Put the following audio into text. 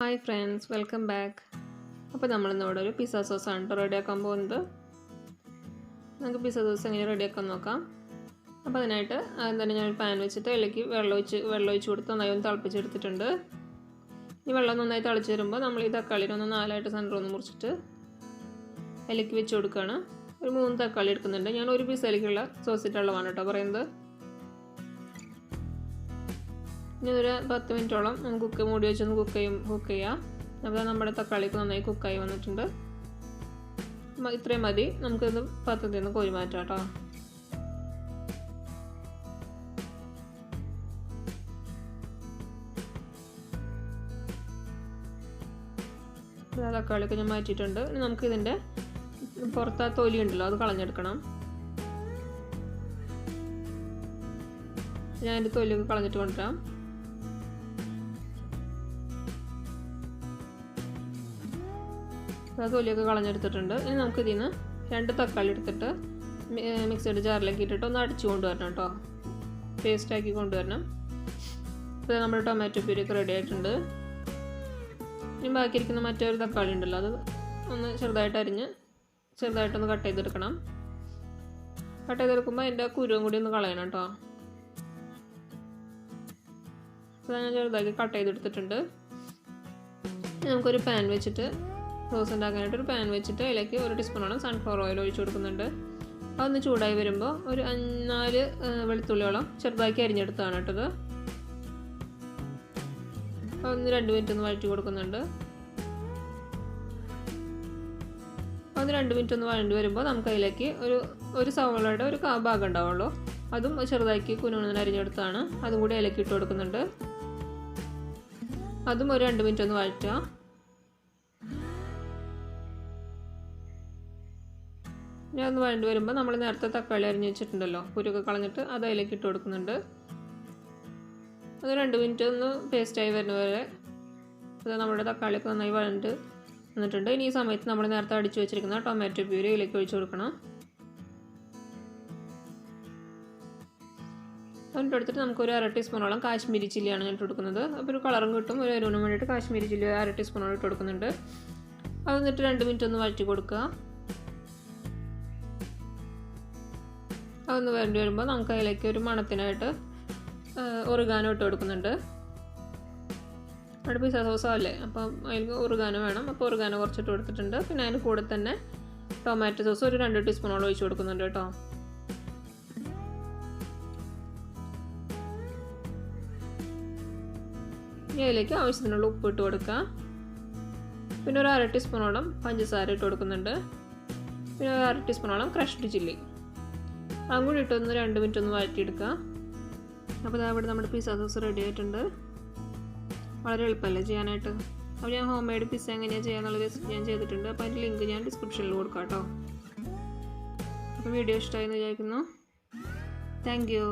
Hi friends, welcome back. അപ്പോൾ നമ്മൾ ഇന്നിവിടെ ഒരു പിസ്സ സോസ് ആണ് റെഡിയാക്കാൻ പോകുന്നത്. നമുക്ക് പിസ്സ സോസ് എങ്ങനെ റെഡിയാക്കാൻ നോക്കാം. അപ്പോൾ അതിനായിട്ട് ആദ്യം തന്നെ ഞാൻ ഒരു പാൻ വെച്ചിട്ട് അതിലേക്ക് വെള്ളം ഒഴിച്ച് കൊടുത്ത് നന്നായി ഒന്ന് തിളപ്പിച്ചെടുത്തിട്ടുണ്ട്. ഈ വെള്ളം നന്നായി തിളച്ച് വരുമ്പോൾ നമ്മൾ ഈ തക്കാളി ഒന്ന് നാലായിട്ട് സെൻറ്റർ ഒന്ന് മുറിച്ചിട്ട് അതിലേക്ക് വെച്ച് കൊടുക്കുകയാണ്. ഒരു 3 തക്കാളി എടുക്കുന്നുണ്ട്. ഞാൻ ഒരു പിസ്സയിലേക്കുള്ള സോസിൻ്റെ അളവാണ് കേട്ടോ പറയുന്നത്. ഇനി ഒരു 10 മിനിറ്റോളം നമുക്ക് മൂടി വെച്ചൊന്ന് കുക്ക് ചെയ്യാം. അപ്പോൾ നമ്മുടെ തക്കാളിക്ക് നന്നായി കുക്കായി വന്നിട്ടുണ്ട്. ഇത്രയും മതി. നമുക്കിത് പാത്രത്തിൽ നിന്ന് കോരി മാറ്റാം കേട്ടോ. തക്കാളിയൊക്കെ ഞാൻ മാറ്റിയിട്ടുണ്ട്. ഇനി നമുക്കിതിൻ്റെ പുറത്തെ തൊലി ഉണ്ടല്ലോ അത് കളഞ്ഞെടുക്കണം. ഞാൻ എൻ്റെ തൊലിയൊക്കെ കളഞ്ഞിട്ട് കൊണ്ടുവരാം. തൊലിയൊക്കെ കളഞ്ഞെടുത്തിട്ടുണ്ട്. ഇനി നമുക്കിതിൽ നിന്ന് 2 തക്കാളി എടുത്തിട്ട് മിക്സിയുടെ ജാറിലേക്ക് ഇട്ടിട്ട് ഒന്ന് അടിച്ചു കൊണ്ടുവരണം കേട്ടോ. പേസ്റ്റാക്കി കൊണ്ടുവരണം. ഇപ്പോൾ നമ്മുടെ ടൊമാറ്റോ പ്യൂരിയൊക്കെ റെഡി ആയിട്ടുണ്ട്. ഇനി ബാക്കിയിരിക്കുന്ന മറ്റൊരു തക്കാളി ഉണ്ടല്ലോ അത് ഒന്ന് ചെറുതായിട്ടൊന്ന് കട്ട് ചെയ്തെടുക്കണം. കട്ട് ചെയ്തെടുക്കുമ്പോൾ അതിൻ്റെ കുരുവും കൂടി ഒന്ന് കളയണം കേട്ടോ. അപ്പോൾ ഞാൻ ചെറുതാക്കി കട്ട് ചെയ്തെടുത്തിട്ടുണ്ട്. നമുക്കൊരു പാൻ വെച്ചിട്ട് സോസ് ഉണ്ടാക്കാനായിട്ട് ഒരു പാൻ വെച്ചിട്ട് അതിലേക്ക് 1 ടീസ്പൂണോളം സൺഫ്ലവർ ഓയിൽ ഒഴിച്ച് കൊടുക്കുന്നുണ്ട്. അതൊന്ന് ചൂടായി വരുമ്പോൾ ഒരു 4 വെളുത്തുള്ളിയോളം ചെറുതാക്കി അരിഞ്ഞെടുത്താണ് കേട്ടത്. അതൊന്ന് 2 മിനിറ്റ് ഒന്ന് വഴറ്റി കൊടുക്കുന്നുണ്ട്. അതൊന്ന് 2 മിനിറ്റ് ഒന്ന് വഴണ്ടി വരുമ്പോൾ നമുക്ക് അതിലേക്ക് ഒരു സവാളയുടെ ഒരു ഭാഗം ഉണ്ടാവുള്ളൂ. അതും ചെറുതാക്കി കുനുകുനെ അരിഞ്ഞെടുത്താണ്. അതും കൂടി അതിലേക്ക് ഇട്ട് കൊടുക്കുന്നുണ്ട്. അതും ഒരു 2 മിനിറ്റ് ഒന്ന് വഴറ്റുക. ഞാൻ ഒന്ന് വഴണ്ടി വരുമ്പോൾ നമ്മൾ നേരത്തെ തക്കാളി അരിഞ്ഞ് വെച്ചിട്ടുണ്ടല്ലോ കുരുക്കെ കളഞ്ഞിട്ട് അത് അതിലേക്ക് ഇട്ട് കൊടുക്കുന്നുണ്ട്. അത് 2 മിനിറ്റ് ഒന്ന് പേസ്റ്റായി വരുന്ന വരെ അത് നമ്മുടെ തക്കാളിയൊക്കെ നന്നായി വഴണ്ട് വന്നിട്ടുണ്ട്. ഇനി ഈ സമയത്ത് നമ്മൾ നേരത്തെ അടിച്ചു വെച്ചിരിക്കുന്ന ടൊമാറ്റോ പ്യൂരി ഇതിലേക്ക് ഒഴിച്ച് കൊടുക്കണം. അതിൻ്റെ അടുത്തിട്ട് നമുക്കൊരു 1/2 ടീസ്പൂണോളം കാശ്മീരി ചില്ലിയാണ് ഞാൻ ഇട്ട് കൊടുക്കുന്നത്. അപ്പോൾ ഒരു കളറും കിട്ടും. ഒരു എരിവിനും വേണ്ടിയിട്ട് കാശ്മീരി ചില്ലി 1/2 ടീസ്പൂണോളം ഇട്ട് കൊടുക്കുന്നുണ്ട്. അത് എന്നിട്ട് 2 മിനിറ്റ് ഒന്ന് വഴറ്റി കൊടുക്കുക. അതൊന്ന് വരണ്ടി വരുമ്പോൾ നമുക്ക് അതിലേക്ക് ഒരു മണത്തിനായിട്ട് ഒറിഗാനോ ഇട്ട് കൊടുക്കുന്നുണ്ട്. അവിടെ പിസ്സ സോസ് അല്ലേ, അപ്പം അതിലേക്ക് ഒറിഗാനോ വേണം. അപ്പോൾ ഒറിഗാനോ കുറച്ചിട്ട് കൊടുത്തിട്ടുണ്ട്. പിന്നെ അതിന് കൂടെ തന്നെ ടൊമാറ്റോ സോസ് ഒരു 2 ടീസ്പൂണോളം ഒഴിച്ച് കൊടുക്കുന്നുണ്ട് കേട്ടോ. ഇനി അതിലേക്ക് ആവശ്യത്തിനുള്ള ഉപ്പ് ഇട്ട് കൊടുക്കുക. പിന്നെ ഒരു 1/2 ടീസ്പൂണോളം പഞ്ചസാര ഇട്ട് കൊടുക്കുന്നുണ്ട്. പിന്നെ ഒരു 1/2 ടീസ്പൂണോളം ക്രഷ്ഡ് ചില്ലി അതും കൂടി ഇട്ടൊന്ന് 2 മിനിറ്റ് ഒന്ന് വഴറ്റിയെടുക്കുക. അപ്പോൾ അവിടെ നമ്മുടെ പിസ്സ സോസ് റെഡി ആയിട്ടുണ്ട്. വളരെ എളുപ്പമല്ലേ ചെയ്യാനായിട്ട്. അപ്പോൾ ഞാൻ ഹോം മെയ്ഡ് പിസ്സ എങ്ങനെയാണ് ചെയ്യാന്നുള്ള റെസിപ്പി ഞാൻ ചെയ്തിട്ടുണ്ട്. അപ്പോൾ അതിൻ്റെ ലിങ്ക് ഞാൻ ഡിസ്ക്രിപ്ഷനിൽ കൊടുക്കാം കേട്ടോ. അപ്പോൾ വീഡിയോ ഇഷ്ടമായി എന്ന് വിചാരിക്കുന്നു. Thank you.